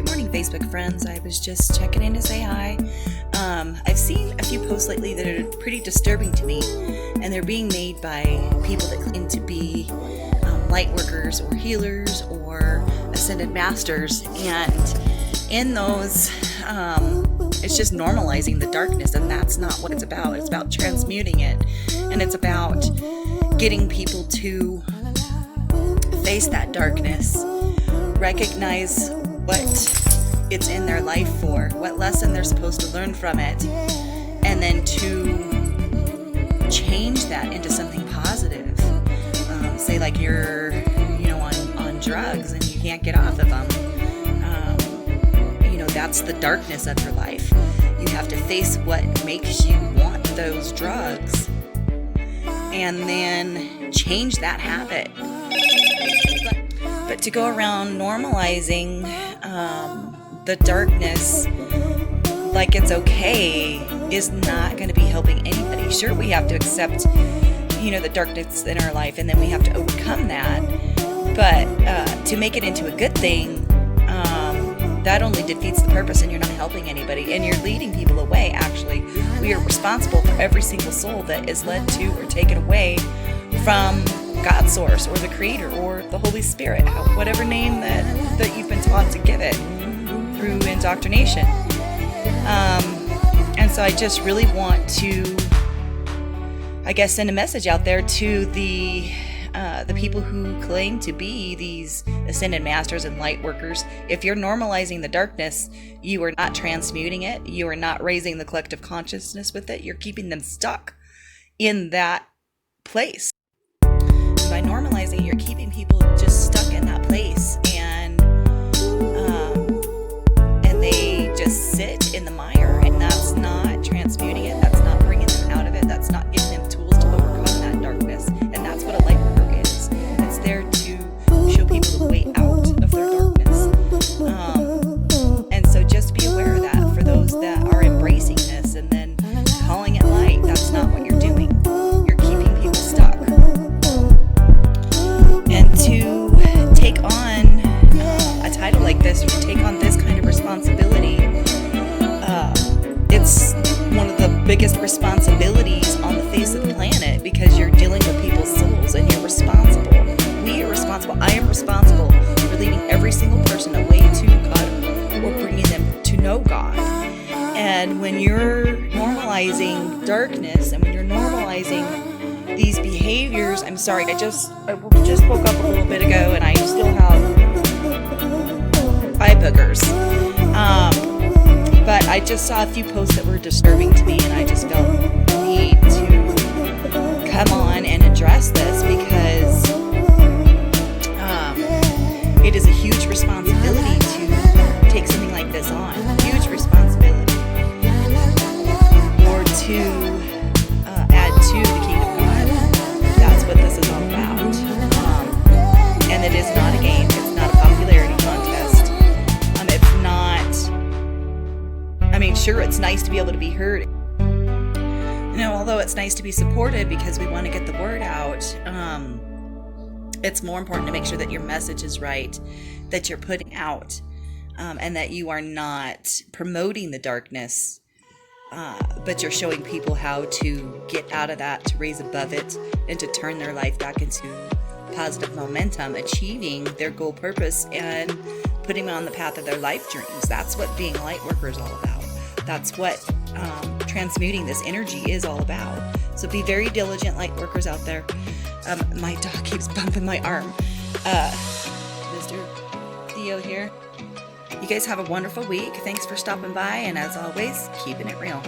Good morning, Facebook friends. I was just checking in to say hi. I've seen a few posts lately that are pretty disturbing to me, and they're being made by people that claim to be light workers or healers or ascended masters. And in those, it's just normalizing the darkness, and that's not what it's about. It's about transmuting it, and it's about getting people to face that darkness, recognize what it's in their life for, what lesson they're supposed to learn from it, and then to change that into something positive. Say like you're, on drugs and you can't get off of them. That's the darkness of your life. You have to face what makes you want those drugs and then change that habit. But to go around normalizing the darkness like it's okay is not going to be helping anybody. Sure, we have to accept, the darkness in our life, and then we have to overcome that. But to make it into a good thing, that only defeats the purpose, and you're not helping anybody, and you're leading people away. Actually, we are responsible for every single soul that is led to or taken away from God's source or the Creator or the Holy Spirit, whatever name that you've been taught to give it through indoctrination. And so I just really want to, send a message out there to the people who claim to be these ascended masters and light workers. If you're normalizing the darkness, you are not transmuting it. You are not raising the collective consciousness with it. You're keeping them stuck in that place. By normalizing, you're keeping people just stuck in that place, and they just sit in the mire, and that's not transmuting it. That's not bringing them out of it. That's not giving them tools to overcome that darkness. And that's what a light worker is. It's there to show people the way out of their darkness. And so just be aware of that for those that are embracing this and then calling it light. That's not what you're doing. You're keeping people stuck. And to take on a title like this, or to take on this kind of responsibility, it's one of the biggest responsibilities on the face of the planet, because you're dealing with people's souls, and you're responsible. We are responsible. I am responsible for leading every single person away to God, or bringing them to know God. And when you're normalizing darkness, and when you're normalizing these behaviors, I'm sorry, I just woke up a little bit ago, and I still have eye boogers. But I just saw a few posts that were disturbing to me, and I just felt the need to come on and address this, because it is a huge responsibility to take something like this on. Huge responsibility. Or to add to the kingdom of God. That's what this is all about. And it is not a game. It's not a popularity contest. It's not... sure, it's nice to be able to be heard. Although it's nice to be supported because we want to get the word out, it's more important to make sure that your message is right, that you're putting out, and that you are not promoting the darkness, but you're showing people how to get out of that, to raise above it, and to turn their life back into positive momentum, achieving their goal purpose, and putting them on the path of their life dreams. That's what being a light worker is all about. That's what transmuting this energy is all about. So be very diligent, light workers out there. My dog keeps bumping my arm. Mr. Theo here. You guys have a wonderful week. Thanks for stopping by, and as always, keeping it real.